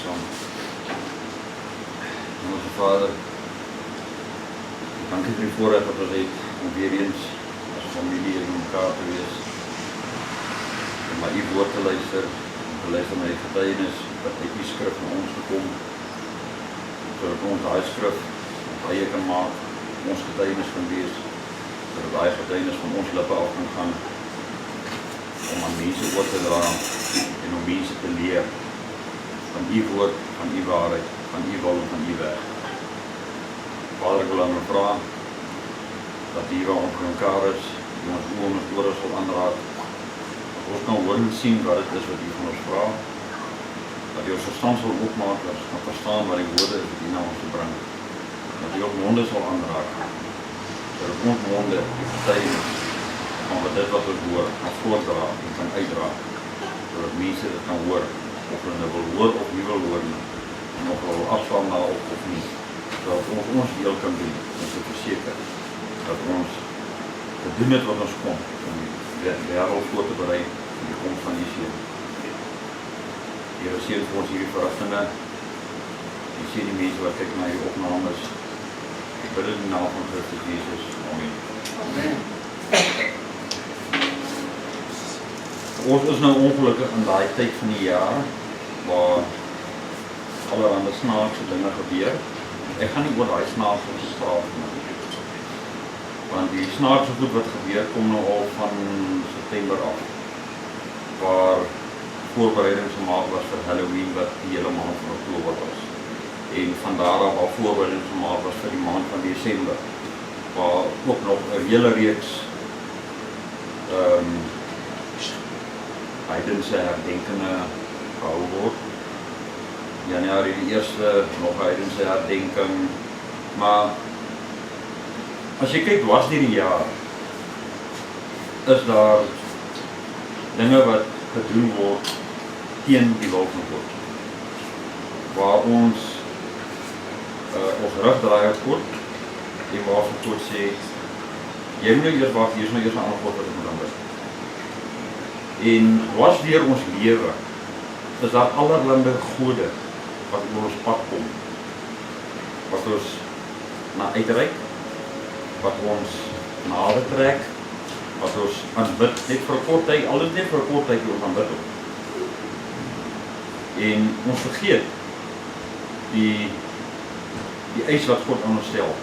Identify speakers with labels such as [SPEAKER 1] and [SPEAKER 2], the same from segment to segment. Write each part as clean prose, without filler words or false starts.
[SPEAKER 1] saam. Onze Vader, dankie vir die voorrecht wat ons het om weer eens as familie in mekaar te wees, om na u woord te luister, om te luister na die getuienis wat uit die skrif van ons gekom, sodat ons daai skrif ons eie kan maak, ons getuienis kan wees, sodat daai getuienis van ons lippe af kan gaan, om aan mense oor te dra en om mense te leer van die woord, van die waarheid, van die wil en van die weg. Vader, ek wil aan my vra dat hier waar ons mekaar is, die ons oor en ons oor sal aanraak, dat ons kan hoor en sien wat het is wat u van ons vra, dat u ons verstand sal opmaak, dat ons kan verstaan wat die woorde is wat u na ons te bring, dat u ons monde sal aanraak, sodat ons monde die getuienis van wat dit wat ons hoor, kan voordra en kan uitdra, sodat mense dit kan hoor, of hulle nou wil hoor of nie wil hoor nie, en of hulle wil afslaan na of nie, sodat ons deel kan doen, om te verseker, dat ons gedoen het wat ons kon, om die wêreld voor te berei, vir die komst van die seun. Here, seën vir ons hierdie verrigtinge, en sien die mense wat kyk na die opnames, ek bid in die naam van Christus Jesus, amen. Amen. Ons is nou ongelukkig in daai tyd van die jaar waar allerhande snaakse dinge gebeur. Ek gaan nie oor daai snaakse praat nie. Want die snaakse goed wat gebeur kom nou al van September af, waar voorbereidings gemaak was vir Halloween wat die hele maand van Oktober was. En van daar af al voorbereidings gemaak was vir die maand van Desember, waar ook nog 'n hele reeks heidense herdenkings gehou word. Januarie die 1ste, nog heidense herdenking. Maar as jy kyk dwars deur die jaar, is daar dinge wat gedoen word teen die wil van God. Waar ons rug draai op God, en waar God sê, jy moet nou eers wag, hier is nou eers 'n ander God wat ek moet aanbid. En dwars deur ons lewe is daar allerlei gode wat oor ons pad kom, wat ons na uitreik, wat ons nader trek, wat ons aanbid net vir 'n kort tyd, alles net vir 'n kort tyd ons aanbid op. En ons vergeet die eis wat God aan ons stel.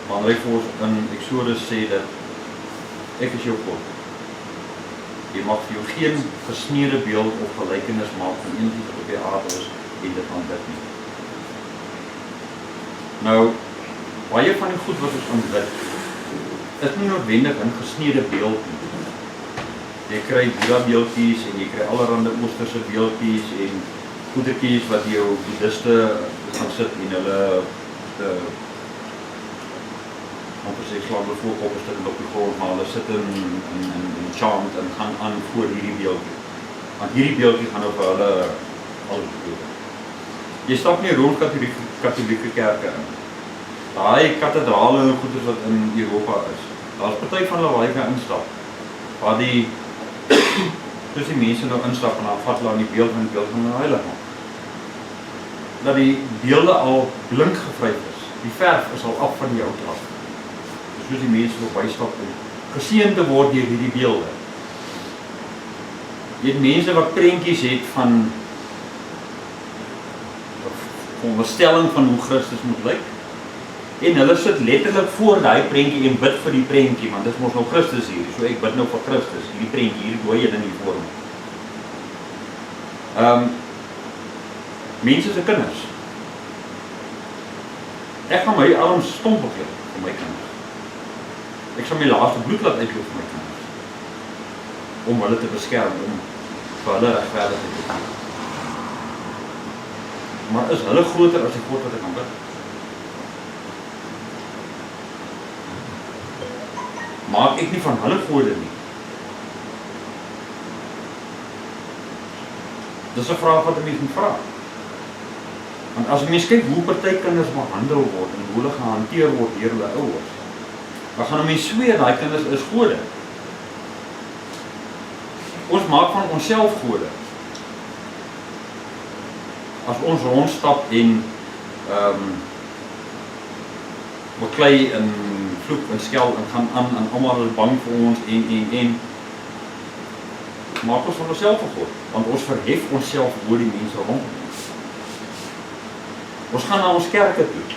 [SPEAKER 1] Want hy vir ons in Exodus sê dat ek is jou God. Jy mag vir jou geen gesneede beeld of gelykenis maak van enigiets wat op die aarde is en dit aanbid nie. Nou, baie van die goed wat ons aanbid, is nie noodwendig 'n gesneede beeld nie. Jy kry Buddha beeldjies en jy kry allerhande oosterse beeldjies en goedertjies wat jou boeddhiste gaan sit en hulle amper sê slaan hulle voor op 'n stuk op die grond, maar hulle sit in chant en gaan aan voor hierdie beeldjie. Want hierdie beeldjie gaan nou vir hulle alles beteken. Jy stap nie Rooms-Katolieke kerke in. Daai kathedrale en goeders wat in Europa is, daar's party van hulle waar jy kan instap, waar soos die mense nou instap en dan vat hulle aan die beeld van die heilige maak. Dat die beelde al blink gevryf is, die verf is al af van die hout af. Soos die mense voorbij stap en geseën te word deur hierdie beelde. Jy het mense wat prentjies het van onderstelling van hoe Christus moet lyk, en hulle sit letterlik voor daai prentjie en bid vir die prentjie, want dis mos nou Christus hier, so ek bid nou vir Christus, hierdie prentjie, hier dooi jy in die vorm. Mense se kinders. Ek gaan my arms stomp opgee vir my kinders. Ek sal my laaste bloed laat uitloop vir my kinders, om hulle te beskerm, om vir hulle regverdigheid te doen. Maar is hulle groter as die God wat ek aanbid? Maak ek nie van hulle gode nie? Dis 'n vraag wat 'n mens moet vra. Want as 'n mens kyk hoe party kinders behandel word en hoe hulle gehanteer word deur hulle ouers, dan gaan 'n mens sweer daai kinders is gode. Ons maak van onsself gode. as ons rondstap en beklei en vloek en skel en gaan aan en almal is bang vir ons en maak ons van onsself vir God, want ons verhef onsself oor die mense rondom ons. Ons gaan na ons kerke toe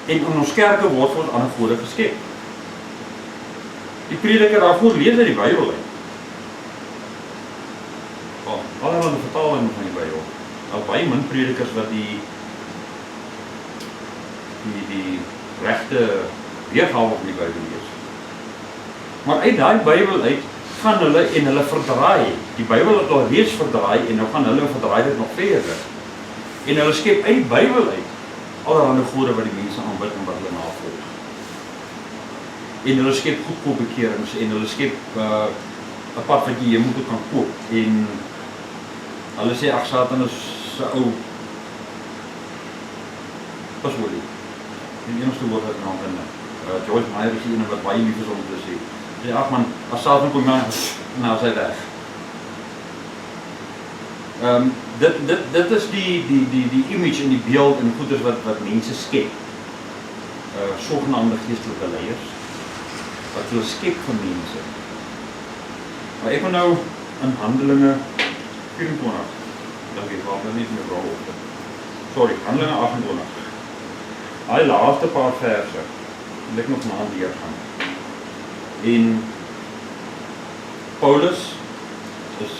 [SPEAKER 1] en in ons kerke word vir ons ander gode geskep. Die prediker daarvoor lees uit die Bybel uit. Allerhande vertalings van die Bybel. Al baie min predikers wat die regte weergawe van die Bybel lees. Maar uit daai Bybel uit gaan hulle en hulle verdraai. Die Bybel het al reeds verdraai en nou gaan hulle verdraai dit nog verder. En hulle skep uit die Bybel uit allerhande gode wat die mense aanbid en wat hulle navolg. En hulle skep goedkoop bekerings en hulle skep 'n pad wat jy moet kan koop en hulle sê ag Satan is so ou pasolie. Die enigste woord wat nou kan Joyce Meyer is een wat baie lief is om te sê. Sê ag man, as Satan kom nou sy weg. Dit is die image en die beeld en goeders wat mense skep. Sogenaamde geestelike leiers wat hulle skep van mense. Maar ek wil nou in Handelinge 24. Dink ek wel nie meer rol op. Sorry, Handelinge 28. Hy laaste paar verse. Wil ek nog na deur gaan. En Paulus is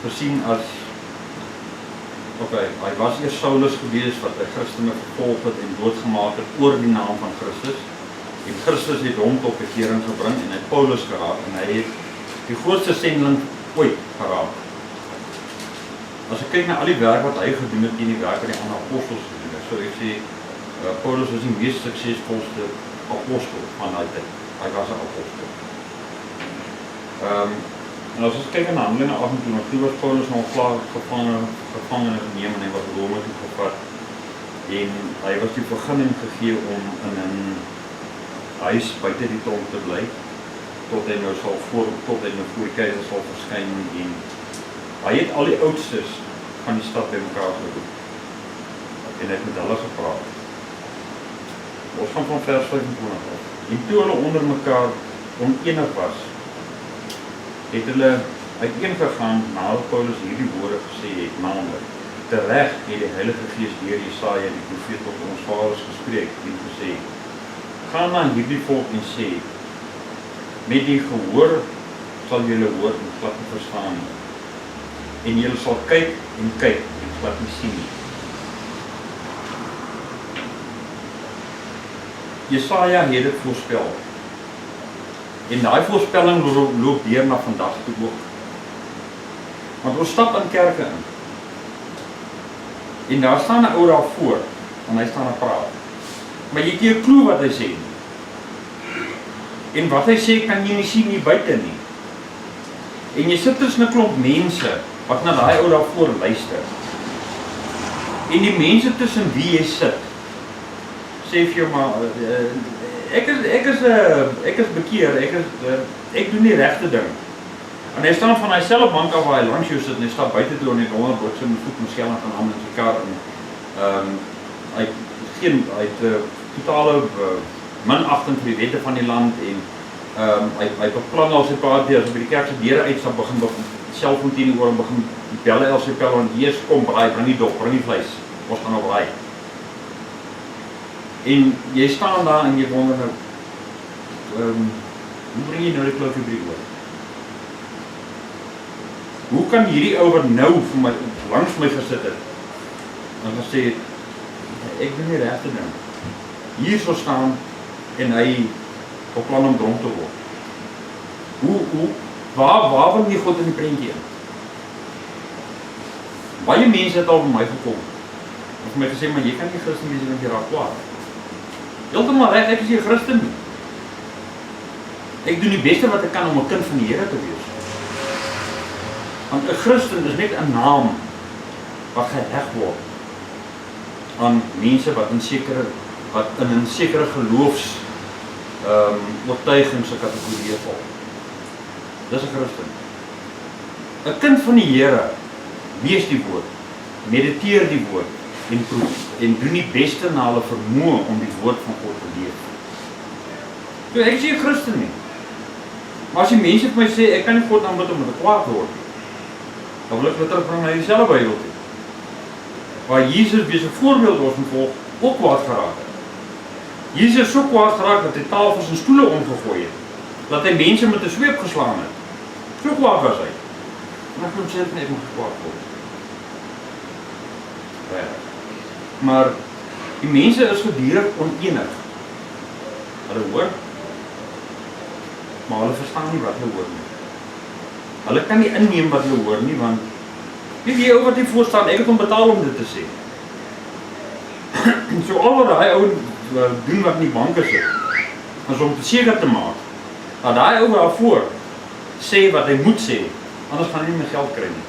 [SPEAKER 1] gesien as hy was eers Saulus gewees wat die Christene vervolg het en doodgemaak het oor die naam van Christus. En Christus het hom tot bekering gebring en hy het Paulus geraak en hy het die grootste sendeling ooit geraak. As ek kyk na al die werk wat hy gedoen het en die werk wat die ander apostels gedoen het, so ek sê Paulus was die mees suksesvolste apostel van daai tyd. Hy was 'n apostel. En as ons kyk na Handelinge 28, toe was Paulus nog klaar gevangene geneem en hy was Rome toe gevat. En hy was die vergunning gegee om in 'n huis buite die tronk te bly tot hy nou voor die keiser sal verskyn en hy het al die oudstes van die stad bymekaar geroep en hy het met hulle gepraat. Ons gaan van vers 25 af. En toe hulle onder mekaar oneenig was, het hulle uiteengegaan nadat Paulus hierdie woorde gesê het, naamlik: "Tereg het die Heilige Gees deur Jesaja die profeet tot ons vaders gespreek en gesê: Gaan na hierdie volk en sê: Met die gehoor sal julle hoor en glad nie verstaan nie. En julle sal kyk en glad nie sien nie." Jesaja het dit voorspel. En daai voorspelling loop deur na vandag toe ook. Want ons stap in kerke in. En daar staan 'n ou daar voor en hy staan en praat. Maar jy het nie 'n klou wat hy sê nie. En wat hy sê kan jy nie sien nie buite nie. En jy sit tussen 'n klomp mense wat na daai ou daar voor luister. En die mense tussen wie jy sit, sê vir jou maar ek is bekeer, ek doen die regte ding. En hy staan van hy self bank af waar hy langs jou sit en hy stap buite toe en hy honder word sy met voet en skelm gaan aan in sy kar en hy het totale minagting vir die wette van die land en hy beplan al sy paar deur as by die kerk se deure uit sal begin selfoon teen die oor en begin belle al sy pel en eers kom braai, bring die dop, bring die vleis, ons gaan op braai. En jy staan daar en jy wonder nou, hoe bring jy nou die klou fabrie oor? Hoe kan hierdie ou wat nou vir my langs my gesit het en gesê het, ek doen die regte ding. Hier sal staan en hy beplan om dronk te word. Waar wil nie God in die prentjie in? Baie mense het al by my gekom en vir my gesê, maar jy kan nie Christen wees want jy raak kwaad. Heeltemal reg, ek is nie Christen nie. Ek doen die beste wat ek kan om 'n kind van die Here te wees. Want 'n Christen is net 'n naam wat geheg word aan mense wat in 'n sekere geloofs oortuigings se kategorieë val. Dis 'n Christen. 'n kind van die Here lees die woord,
[SPEAKER 2] mediteer die woord en doen die beste na hulle vermoë om die woord van God te leef. So ek is nie 'n Christen nie. Maar as die mense vir my sê ek kan nie God aanbid omdat ek kwaad word nie, dan wil ek hulle terugbring na dieselfde Bybel toe. Waar Jesus wie se voorbeeld ons moet volg, ook kwaad geraak het. Jesus is so kwaad geraak dat hy tafels en stoele omgegooi het. Dat hy mense met 'n sweep geslaan het. So kwaad was hy. Maar ek sê net moet kwaad word. Ja. Maar die mense is gedurig onenig. Hulle hoor, maar hulle verstaan nie wat hulle hoor nie. Hulle kan nie inneem wat hulle hoor nie, want weet jy ou wat hier voor staan, ek het hom betaal om dit te sê. So al wat daai ou doen wat in die banke sit, is om seker te maak dat daai ou daarvoor sê wat hy moet sê, anders gaan hy nie meer geld kry nie.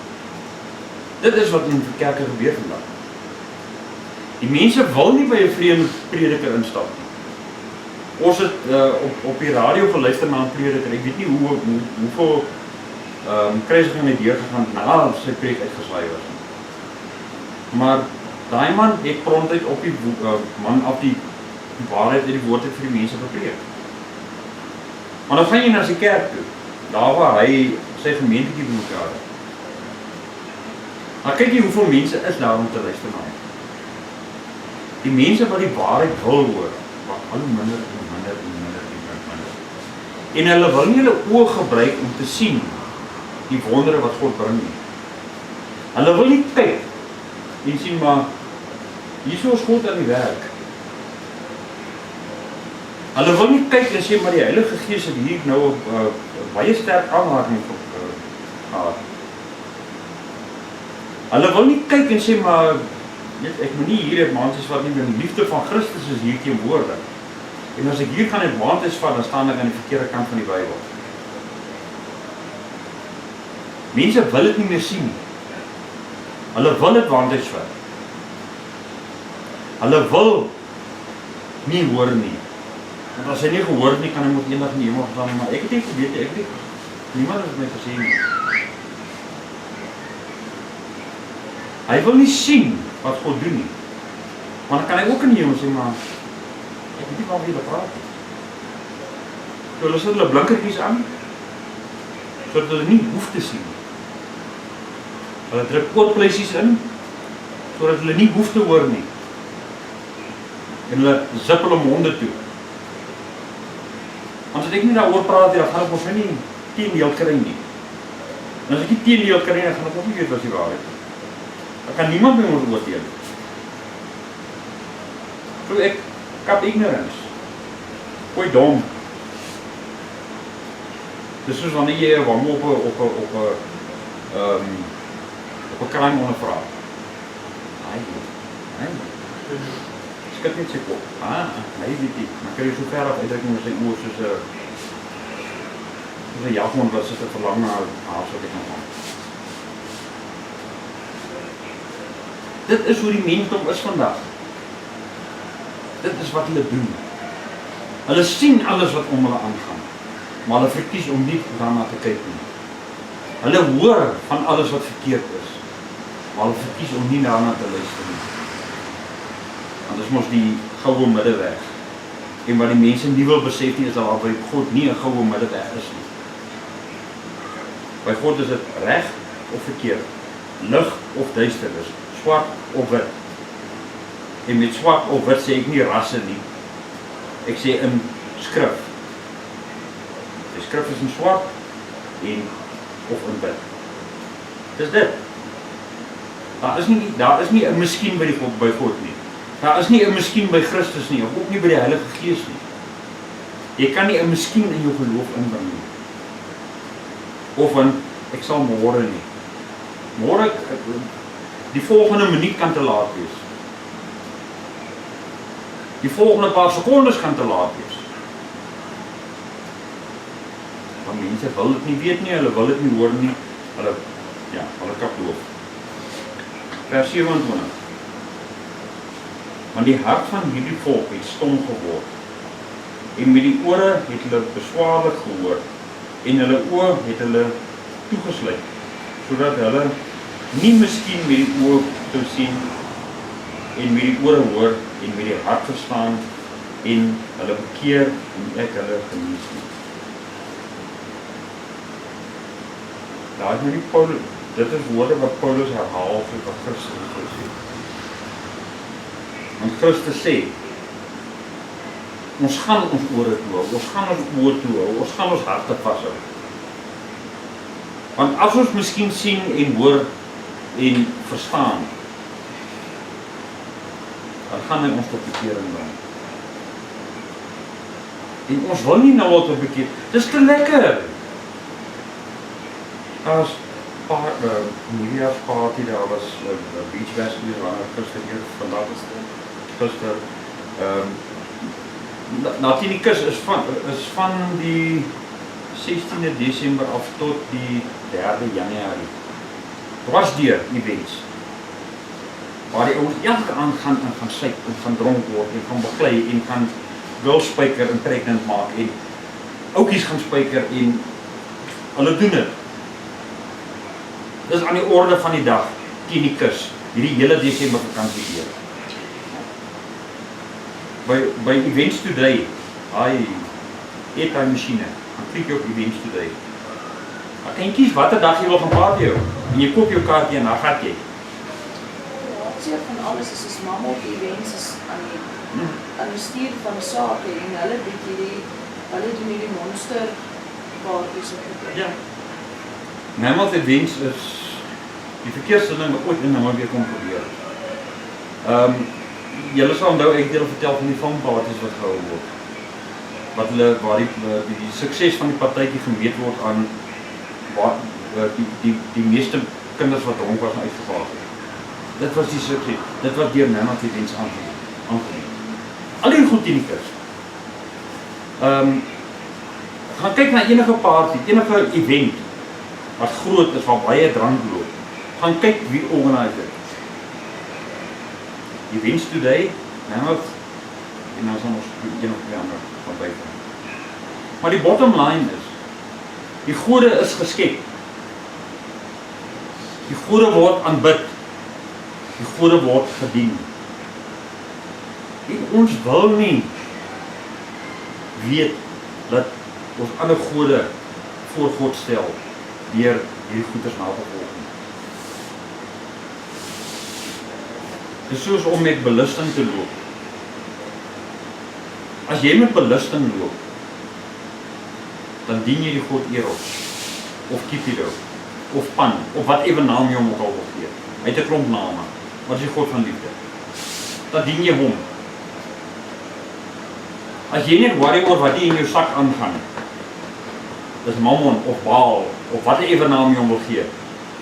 [SPEAKER 2] Dit is wat in die kerke gebeur vandag. Die mense wil nie by 'n vreemde prediker instap nie. Ons het op die radio geluister na 'n prediker, ek weet nie hoeveel kruisiging het deurgegaan na sy preek uitgesaai was. Maar daai man het prontuit op die man af die waarheid uit die woord het vir die mense gepreek. Maar dan gaan jy na sy kerk toe, daar waar hy sy gemeentetjie bymekaar het. Dan kyk jy hoeveel mense is daar om te luister na hom. Die mense wat die waarheid wil hoor, wat al hoe minder en minder en minder en minder. En hulle wil nie hulle oë gebruik om te sien die wondere wat God bring nie. Hulle wil nie kyk en sien maar hierso is God aan die werk. Hulle wil nie kyk en sê maar die Heilige Gees het hier nou baie sterk aanraking gehad. Hulle wil nie kyk en sê maar ek moet nie hier advantage vat nie, want die liefde van Christus is hier teenwoordig. En as ek hier gaan advantage vat, dan staan ek aan die verkeerde kant van die Bybel. Mense wil dit nie meer sien nie. Hulle wil advantage vat. Hulle wil nie hoor nie. Want as hy nie gehoor het nie, kan hy moet eendag in die hemel gaan, maar ek het nie geweet, niemand het my gesê nie. Hy wil nie sien wat God doen nie. Maar dan kan hy ook in die hemel sê, maar ek weet nie waar jy praat nie. So hulle sit hulle blinkertjies aan, sodat hulle nie hoef te sien. Hulle druk kootpleisies in, sodat hulle nie hoef te hoor nie. En hulle zip hulle monde toe. Want as ek nie daaroor praat nie, dan gaan ek ons nie teendeel kry nie. En as ek nie teendeel kry nie, dan gaan ek ook nie weet wat die waarheid is. Dan kan niemand by ons oordeel. So ek kap ignorance. Gooi dom. Dis soos wanneer jy 'n wam op 'n kraam ondervra. Hy skat net sy kop. Hy weet nie. Maar kan jy so ver af uitdruk met sy oë soos 'n jaghond wat sit te verlang na haar wat ek kan gaan. Dit is hoe die mensdom is vandag. Dit is wat hulle doen. Hulle sien alles wat om hulle aangaan, maar hulle verkies om nie daarna te kyk nie. Hulle hoor van alles wat verkeerd is, maar hulle verkies om nie daarna te luister nie. Want dit is mos die goue middeweg. En wat die mense nie wil besef nie, is dat daar by God nie 'n goue middeweg is nie. By God is dit reg of verkeerd, lig of duisternis, swart of wit. En met swart of wit sê ek nie rasse nie. Ek sê in skrif. Die skrif is in swart en of in wit. Dis dit. Daar is nie 'n miskien by God nie. Daar is nie 'n miskien by Christus nie, of ook nie by die Heilige Gees nie. Jy kan nie 'n miskien in jou geloof inbring nie. Of in ek sal môre nie. Môre, die volgende minuut kan te laat wees. Die volgende paar sekondes kan te laat wees. Want mense wil dit nie weet nie, hulle wil dit nie hoor nie, hulle kap doof. Vers 27. Want die hart van hierdie volk het stom geword, en met die ore het hulle beswaarlik gehoor, en hulle oë het hulle toegesluit, sodat hulle nie miskien met die oë toe sien en met die ore hoor en met die hart verstaan en hulle bekeer en ek hulle genees nie. Daar is nie Paulus, dit is woorde wat Paulus herhaal vir wat Christus gesê. Want Christus sê, ons gaan ons ore toe hou, ons gaan ons oor toe hou, ons gaan ons harte vashou. Want as ons miskien sien en hoor en verstaan, dan gaan hy ons tot bekering bring. En ons wil nie nou al tot bekering, dis te lekker. Daar was nieuwjaarsparty, daar was beach rescue, waar Christus hier vandag is. Gister, Natinicus is van die 16de Desember af tot die 3de Januarie. Dwarsdeur events. Waar die ouens elke aand gaan en gaan syk en gaan dronk word en gaan beklei en gaan girls spyker en pregnant maak en oukies gaan spyker en hulle doen dit. Dis aan die orde van die dag, teen die kus, hierdie hele Desember vakansie weer. By Events Today, airtime machine, dan klik jy op Events Today. Dan kan jy kies watter dag jy wil gaan party hou, en jy koop jou kaartjie en dan gaat jy.
[SPEAKER 3] Ja, seer van alles is as mamma op events is aan die stuur van sake en hulle doen hierdie monster kaartjies op die plek.
[SPEAKER 2] Ja. Nêrens Events is die verkeersding wat ooit in Namibia kom gebeur. Julle sal onthou ek het julle vertel van die filmparties wat gehou word. Waar die sukses van die partytjie gemeet word aan waar die meeste kinders wat dronk was en uitgevaar het. Dit was die sukses. Dit was deur Nêrens Events aangeneem. Al die goed in die kus. Gaan kyk na enige party, enige event wat groot is, waar baie drank loop. Gaan kyk wie organiseer dit. Events Today, nou en dan sal ons een of twee ander van buite. Maar die bottom line is, die gode is geskep. Die gode word aanbid. Die gode word gedien. En ons wil nie weet dat ons ander gode voor God stel deur hierdie goeders na te volg. Dit is soos om met belusting te loop. As jy met belusting loop, dan dien jy die God eer op, of Kipido, of Pan, of wat ewe naam jy hom ook al wil gee. Hy het 'n klomp name, wat is die God van liefde? Dan dien jy hom. As jy net worry oor wat jy in jou sak aangaan, dis Mammon, of Baal, of wat ewe naam jy hom wil gee,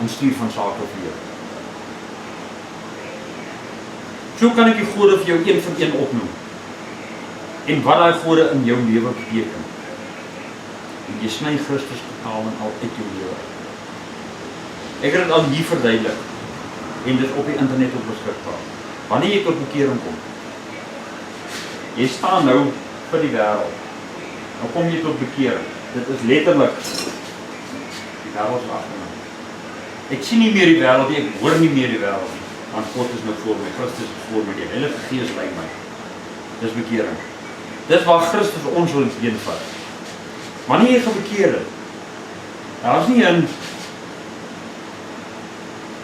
[SPEAKER 2] en stuur van sake op jou. So kan ek die gode vir jou een van een opnoem. En wat daai gode in jou lewe beteken. En jy sny Christus totaal en al uit jou lewe. Ek het dit al hier verduidelik. En dit op die internet op beskikbaar. Wanneer jy tot bekering kom. Jy staan nou vir die wêreld. Nou kom jy tot bekering. Dit is letterlik die wêreld is agter my. Ek sien nie meer die wêreld nie, ek hoor nie meer die wêreld nie. Want God is nou voor my, Christus is voor my, die Heilige Gees lei my. Dis bekering. Dis waar Christus ons wil heenvat. Wanneer jy gebekeer het, daar is nie een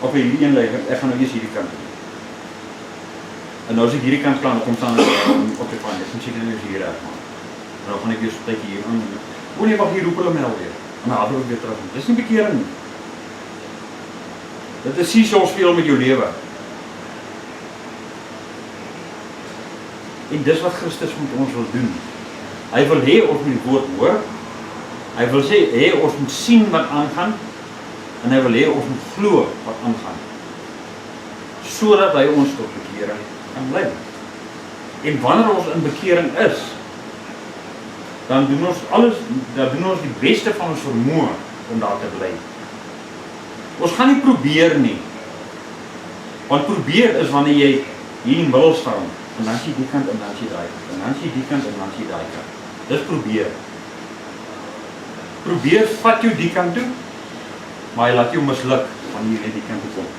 [SPEAKER 2] op hierdie een lei, ek gaan nou eers hierdie kant doen. En nou as ek hierdie kant klaar, dan kom staan op die van, ek gaan seker nou eers hier uitmaak. En nou gaan ek weer so tydjie hier aan. O nee, wacht, hier roep hulle my alweer. En dan haal ek weer terug. Dis nie bekering nie. Dit is nie so speel met jou lewe. En dis wat Christus met ons wil doen. Hy wil hê ons moet die woord hoor. Hy wil hê ons moet sien wat aangaan. En hy wil hê ons moet glo wat aangaan. Sodat hy ons tot bekering kan lei. En wanneer ons in bekering is, dan doen ons die beste van ons vermoë om daar te bly. Ons gaan nie probeer nie. Want probeer is wanneer jy hier in die middel staan, en dan sien jy die kant en dan sien jy daai kant, en dan sien jy die kant en dan sien jy daai kant. Dis probeer. Probeer vat jou die kant toe, maar hy laat jou misluk wanneer jy net die kant toe kom.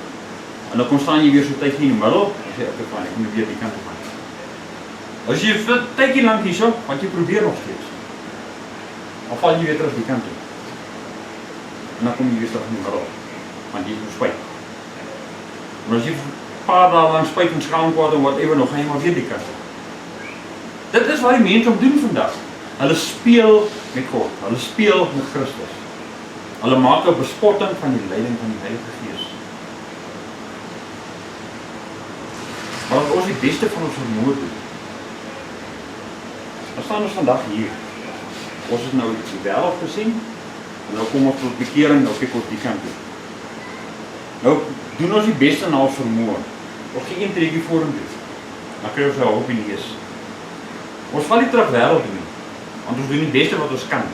[SPEAKER 2] En dan kom staan jy weer so tydjie in die middel, en sê, okay, fine, ek moet weer die kant op gaan. As jy vir tydjie lang hierso, want jy probeer nog steeds. Dan val jy weer terug die kant toe. En dan kom jy weer terug in die middel, want jy is spyt. Maar as jy paar dae lang spyt en skaamkwaad en whatever, nog gaan jy maar weer die kant toe. Dit is wat die mense om doen vandag. Hulle speel met God, hulle speel met Christus. Hulle maak 'n bespotting van die leiding van die Heilige Gees. Maar as ons die beste van ons vermoë doen, dan staan ons vandag hier. Ons het nou die wêreld gesien, en nou kom ons tot bekering, nou kyk ons die kant toe. Nou doen ons die beste na ons vermoë. Ons gee een treetjie vorentoe. Dan kry ons 'n hoop in die Gees. Ons val nie terug wêreld doen, want ons doen die beste wat ons kan.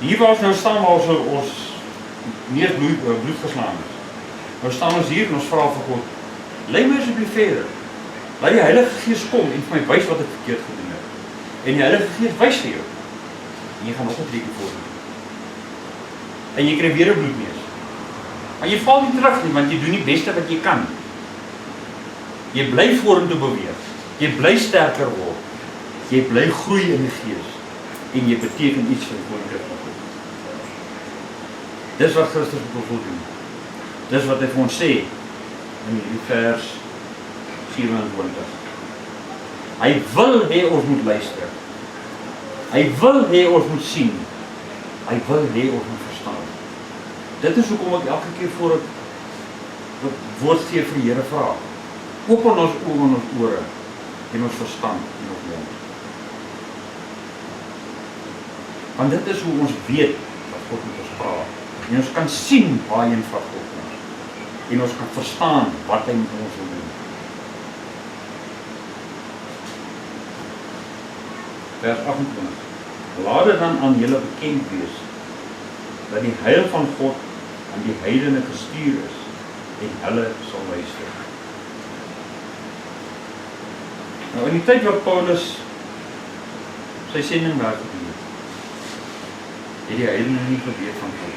[SPEAKER 2] Hier waar ons nou staan, waar ons nie eens bloed geslaan is. Nou staan ons hier en ons vra vir God, lei my asseblief verder. Laat die Heilige Gees kom en vir my wys wat ek verkeerd gedoen het. En die Heilige Gees wys vir jou. En jy gaan nog 'n treetjie vorentoe. En jy kry weer 'n bloedneus. Maar jy val nie terug nie, want jy doen die beste wat jy kan. Jy bly vorentoe beweeg. Jy bly sterker word. Jy bly groei in die Gees. En jy beteken iets vir die koninkryk van God. Dis wat Christus met ons wil doen. Dis wat hy vir ons sê in die vers 27. Hy wil hê ons moet luister. Hy wil hê ons moet sien. Hy wil hê ons moet verstaan. Dit is hoekom ek elke keer voor ek woord gee vir die Here vra. Open ons oë en ons ore en ons verstand en ons mond. Want dit is hoe ons weet wat God met ons praat. En ons kan sien waarheen vat God ons. En ons kan verstaan wat hy met ons wil doen. Vers 28. Laat dit dan aan julle bekend wees dat die heil van God aan die heidene gestuur is en hulle sal luister. Nou in die tyd wat Paulus sy sendingwerk gedoen het die heidene nie geweet van God.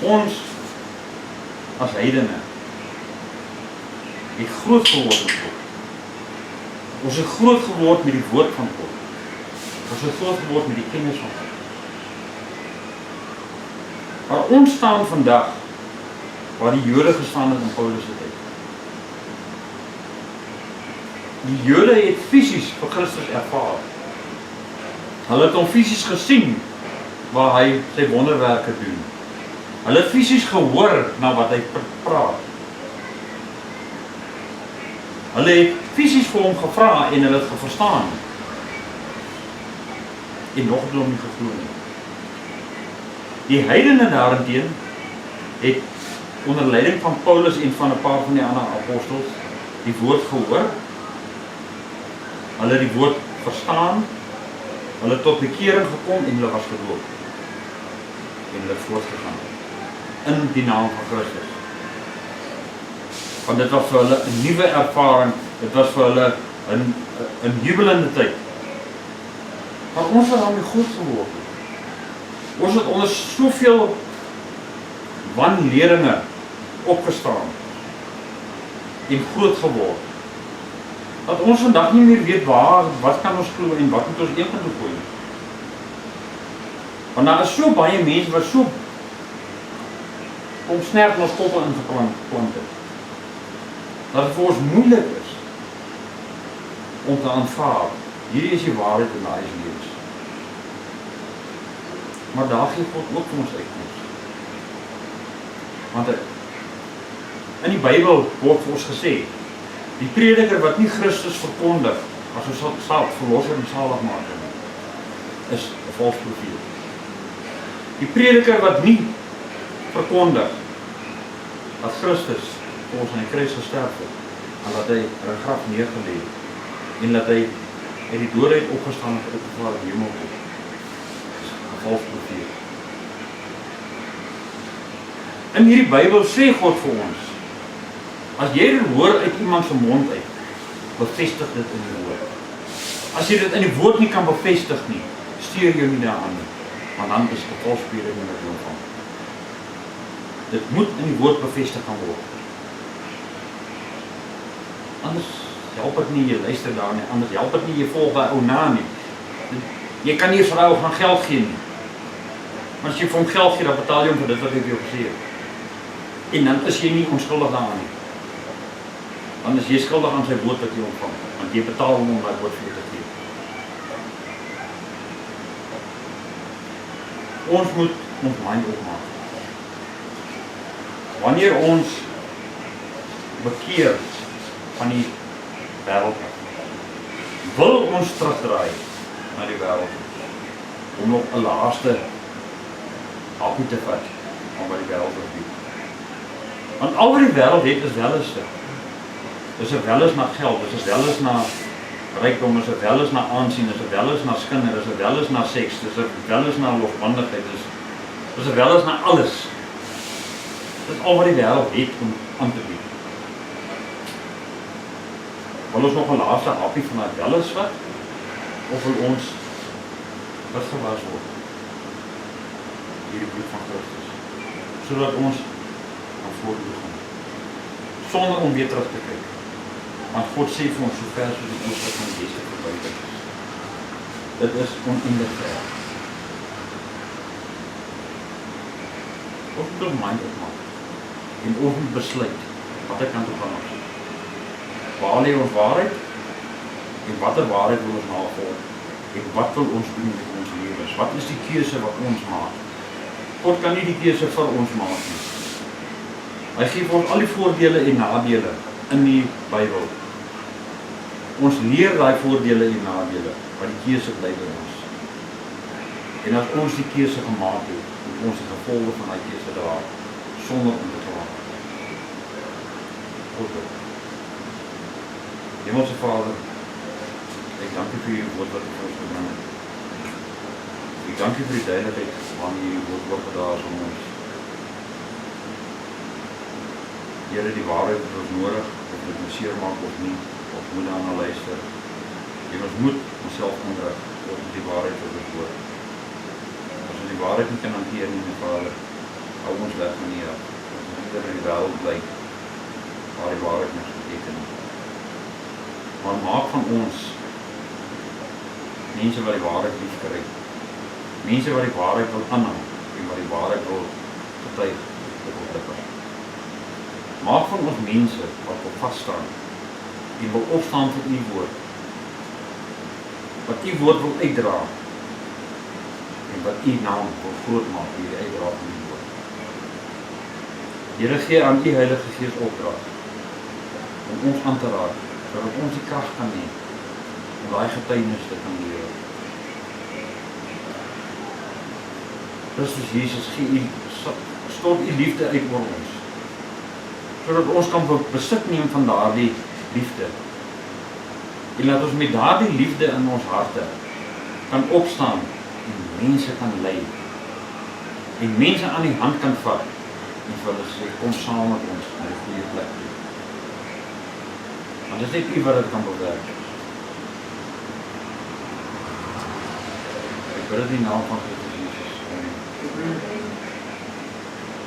[SPEAKER 2] Ons as heidene het groot geword met God. Ons het groot geword met die woord van God. Ons het groot geword met die kennis van God. Maar ons staan vandag waar die Jode gestaan het in Paulus se tyd. Die Jode het fisies vir Christus ervaar. Hulle het hom fisies gesien waar hy sy wonderwerke doen. Hulle het fisies gehoor na wat hy praat. Hulle het fisies vir hom gevra en hulle het verstaan. En nog het hulle hom nie geglo nie. Die heidene daarenteen het onder leiding van Paulus en van 'n paar van die ander apostels die woord gehoor. Hulle het die woord verstaan. Hulle het tot bekering gekom en hulle was gedoop. En hulle het voortgegaan in die naam van Christus. Want dit was vir hulle 'n nuwe ervaring. Dit was vir hulle 'n jubelende tyd. Maar ons het daarmee goed geword. Ons het onder soveel wanleringe opgestaan en groot geword, dat ons vandag nie meer weet wat kan ons glo en wat moet ons een kant toe gooi. Want daar is so baie mense wat so omsnerp in ons koppe ingeplant het, dat het vir ons moeilik is om te aanvaar, hierdie is die waarheid in daai lewens. Maar daar gee God ook vir ons uitkoms. Want in die Bybel word vir ons gesê, die prediker wat nie Christus verkondig as ons verlosser en saligmaker is 'n valse profeet. Die prediker wat nie verkondig dat Christus vir ons aan die kruis gesterf het en dat hy in 'n graf neergelê het en dat hy uit die dood uit opgestaan het en uitgevaar in die hemel toe, is 'n valse profeet. In hierdie Bybel sê God vir ons, as jy dit hoor uit iemand se mond uit, bevestig dit in die woord. As jy dit in die woord nie kan bevestig nie, stuur jou nie daaraan nie, want dan is dit valsprediking in jou van. Dit moet in die woord bevestig kan word. Anders help dit nie, jy luister daar nie, anders help dit nie, jy volg daai ou na nie. Jy kan nie vir daai ou gaan geld gee nie. Maar as jy vir hom geld gee, dan betaal jy hom vir dit wat hy vir jou gesê het. En dan is jy nie onskuldig daaraan nie. Dan is jy skuldig aan sy woord wat jy ontvang, want jy betaal hom om daai woord vir jou te gee. Ons moet ons mind opmaak. Wanneer ons bekeer van die wêreld af, wil ons terugdraai na die wêreld om nog 'n laaste hapie te vat van wat die wêreld bied. Want al wat die wêreld het is welleste. Dis 'n welis na geld, dis 'n welis na rykdom, dis 'n welis na aansien, dis 'n welis na skinder, dis 'n welis na seks, dis 'n welis na lofbandigheid, dis 'n welis na alles. Dis al wat die wêreld het om aan te bied. Wil ons nog 'n laaste hapie van daai welis vat? Of wil ons gewas word deur die bloed van Christus, sodat ons aan vorentoe gaan, sonder om weer terug te kyk. Want God sê vir ons, so ver soos die ooste van die weste verbuiten is. Dit is oneindig ver. Ons moet ons mind opmaak en ons moet besluit watter kant op gaan ons. Waar lê ons waarheid en watter waarheid wil ons navolg? En wat wil ons doen met ons lewens? Wat is die keuse wat ons maak? God kan nie die keuse vir ons maak nie. Hy gee vir ons al die voordele en nadele in die Bybel. Ons leer daai voordele en nadele, maar die keuse bly by ons. En as ons die keuse gemaak het, moet ons die gevolge van daai keuse dra, sonder om te kla. God bid. Hemelse Vader, ek dank U vir U woord wat U vir ons gebring het. Ek dank U vir die duidelikheid waarmee U woord oorgedra is aan ons. Here, die waarheid is ons nodig, of dit ons seer maak of nie, of moet daarna luister. En ons moet onsself onderrig oor die waarheid wat ons hoor. As ons die waarheid nie kan hanteer nie, my Vader, hou ons weg van hier af. Ons moet ieder in die wêreld bly, waar die waarheid niks beteken nie. Maar maak van ons mense wat die waarheid liefkry, mense wat die waarheid wil aanhang en wat die waarheid wil getuig op ons lippe. Maak van ons mense wat wil vasstaan en wil opstaan vir U woord, wat U woord wil uitdra en wat U naam wil groot maak deur die uitdra van U woord. Here, gee aan U Heilige Gees opdrag om ons aan te raak, sodat ons die krag kan hê om daai getuienis te kan lewe. Christus Jesus, stort U liefde uit oor ons, sodat ons kan besit neem van daardie liefde. En laat ons met daardie liefde in ons harte kan opstaan en mense kan lei. En mense aan die hand kan vat en vir hulle sê, kom saam met ons na die goeie plek toe. Want dit is net U wat dit kan bewerk. Ek bid dit in die naam van Christus Jesus. Amen.